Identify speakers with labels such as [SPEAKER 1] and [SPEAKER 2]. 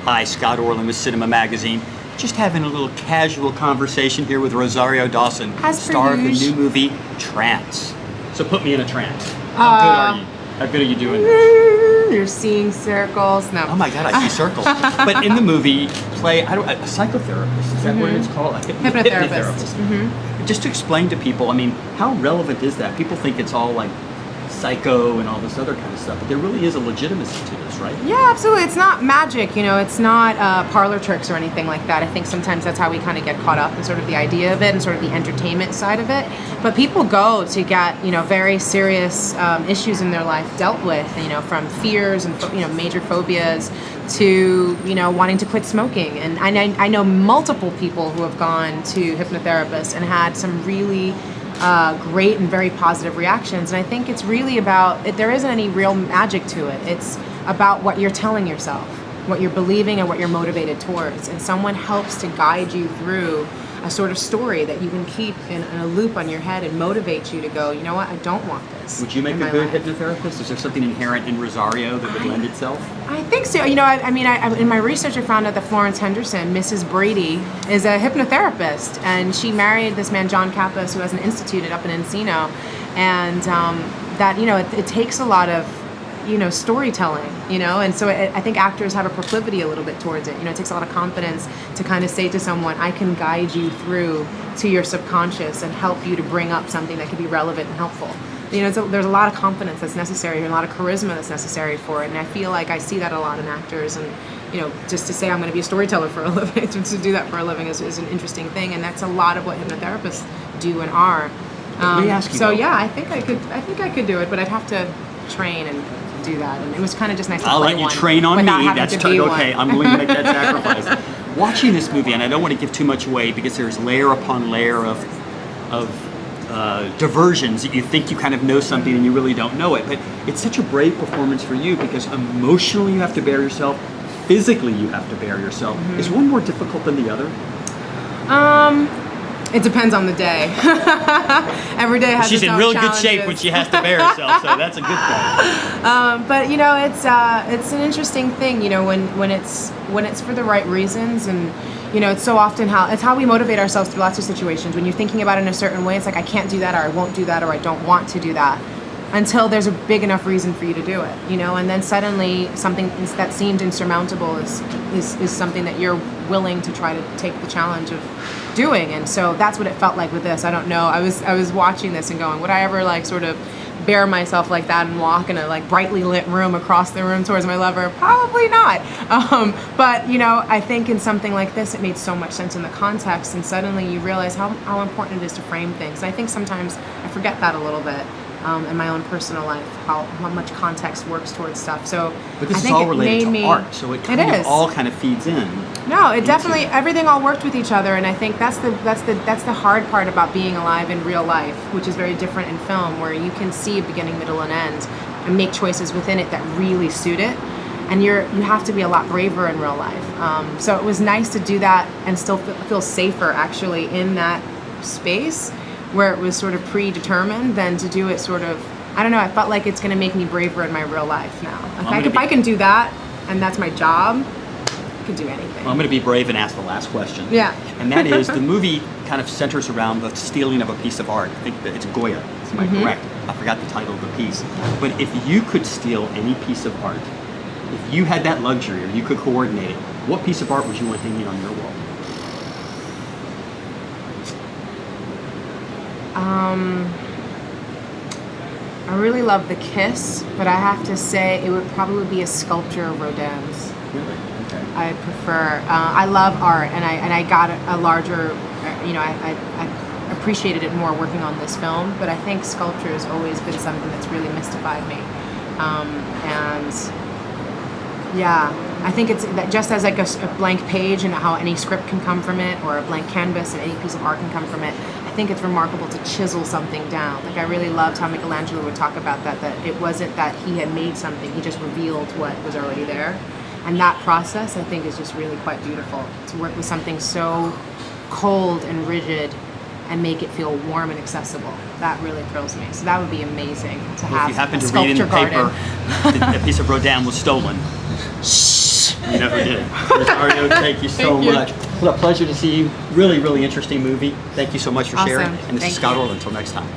[SPEAKER 1] Hi, Scott Orlin with CINEMA-Magazin. Just having a little casual conversation here with Rosario Dawson, star of the new movie, TRANCE. So put me in a trance. How good are you? How good are you doing this?
[SPEAKER 2] You're seeing circles. No.
[SPEAKER 1] Oh my God, I see circles. But in the movie, you play a psychotherapist. Is that what it's called? A hypnotherapist. Just to explain to people, I mean, how relevant is that? People think it's all like psycho and all this other kind of stuff, but there really is a legitimacy to this, right?
[SPEAKER 2] Yeah, absolutely. It's not magic, you know, it's not parlor tricks or anything like that. I think sometimes that's how we kind of get caught up in sort of the idea of it and sort of the entertainment side of it. But people go to get, you know, very serious issues in their life dealt with, you know, from fears and, you know, major phobias to, you know, wanting to quit smoking. And I know multiple people who have gone to hypnotherapists and had some really great and very positive reactions. And I think it's really about, there isn't any real magic to it. It's about what you're telling yourself, what you're believing and what you're motivated towards. And someone helps to guide you through a sort of story that you can keep in a loop on your head and motivate you to go, you know what, I don't want this.
[SPEAKER 1] Would you make a good hypnotherapist? Is there something inherent in Rosario that would lend itself?
[SPEAKER 2] I think so. You know, I mean, in my research I found out that Florence Henderson, Mrs. Brady, is a hypnotherapist, and she married this man, John Kappas, who has an institute up in Encino, and that, you know, it takes a lot of, you know, storytelling, you know, and so I think actors have a proclivity a little bit towards it. You know, it takes a lot of confidence to kind of say to someone, I can guide you through to your subconscious and help you to bring up something that can be relevant and helpful. You know, there's a lot of confidence that's necessary and a lot of charisma that's necessary for it, and I feel like I see that a lot in actors. And, you know, just to say I'm going to be a storyteller for a living, to do that for a living is an interesting thing, and that's a lot of what hypnotherapists do and are.
[SPEAKER 1] Let me ask you.
[SPEAKER 2] So yeah, I think I could do it, but I'd have to train and do that, and it was kind of just nice to
[SPEAKER 1] I'll
[SPEAKER 2] play
[SPEAKER 1] let you train on me. That's okay.
[SPEAKER 2] One.
[SPEAKER 1] I'm willing to make that sacrifice. Watching this movie, and I don't want to give too much away because there's layer upon layer of diversions that you think you kind of know something and you really don't know it. But it's such a brave performance for you because emotionally you have to bear yourself, physically you have to bear yourself. Is one more difficult than the other?
[SPEAKER 2] It depends on the day. Every day has
[SPEAKER 1] She's
[SPEAKER 2] its
[SPEAKER 1] in
[SPEAKER 2] own
[SPEAKER 1] really
[SPEAKER 2] challenges.
[SPEAKER 1] good shape when she has to bear herself, so that's a good thing.
[SPEAKER 2] But you know, it's an interesting thing. You know, when it's for the right reasons, and you know, it's so often how we motivate ourselves through lots of situations. When you're thinking about it in a certain way, it's like I can't do that, or I won't do that, or I don't want to do that, until there's a big enough reason for you to do it. You know, and then suddenly something that seemed insurmountable is something that you're willing to try to take the challenge of doing. And so that's what it felt like with this. I don't know. I was watching this and going, would I ever like sort of bear myself like that and walk in a like brightly lit room across the room towards my lover? Probably not. But you know, I think in something like this, it made so much sense in the context, and suddenly you realize how important it is to frame things. And I think sometimes I forget that a little bit. In my own personal life, how much context works towards stuff. So,
[SPEAKER 1] but this is all related to art, so it all kind of feeds in.
[SPEAKER 2] No, it definitely, everything all worked with each other, and I think that's the hard part about being alive in real life, which is very different in film, where you can see a beginning, middle, and end, and make choices within it that really suit it. And you have to be a lot braver in real life. So it was nice to do that and still feel safer actually in that space, where it was sort of predetermined, than to do it sort of, I don't know, I felt like it's gonna make me braver in my real life now. If I can do that, and that's my job, I can do anything.
[SPEAKER 1] Well, I'm gonna be brave and ask the last question.
[SPEAKER 2] Yeah.
[SPEAKER 1] And that is, the movie kind of centers around the stealing of a piece of art. I think that it's Goya, am I correct? I forgot the title of the piece. But if you could steal any piece of art, if you had that luxury, or you could coordinate it, what piece of art would you want hanging on your wall?
[SPEAKER 2] I really love The Kiss, but I have to say it would probably be a sculpture of Rodin's.
[SPEAKER 1] Really? Okay.
[SPEAKER 2] I prefer, I love art, and I got a larger, you know, I appreciated it more working on this film, but I think sculpture has always been something that's really mystified me. And yeah, I think it's that just as like a blank page and how any script can come from it, or a blank canvas and any piece of art can come from it, I think it's remarkable to chisel something down. Like I really loved how Michelangelo would talk about that it wasn't that he had made something, he just revealed what was already there. And that process, I think, is just really quite beautiful, to work with something so cold and rigid and make it feel warm and accessible. That really thrills me. So that would be amazing to have.
[SPEAKER 1] If you happen
[SPEAKER 2] a
[SPEAKER 1] to read in the
[SPEAKER 2] sculpture
[SPEAKER 1] paper
[SPEAKER 2] garden.
[SPEAKER 1] that a piece of Rodin was stolen,
[SPEAKER 2] Shh.
[SPEAKER 1] You know who did it. Rosario, thank you so
[SPEAKER 2] Thank you.
[SPEAKER 1] much. What a pleasure to see you. Really, really interesting movie. Thank you so much for sharing.
[SPEAKER 2] Awesome.
[SPEAKER 1] And this is
[SPEAKER 2] Thank
[SPEAKER 1] Scott
[SPEAKER 2] you.
[SPEAKER 1] Orlin. Until next time.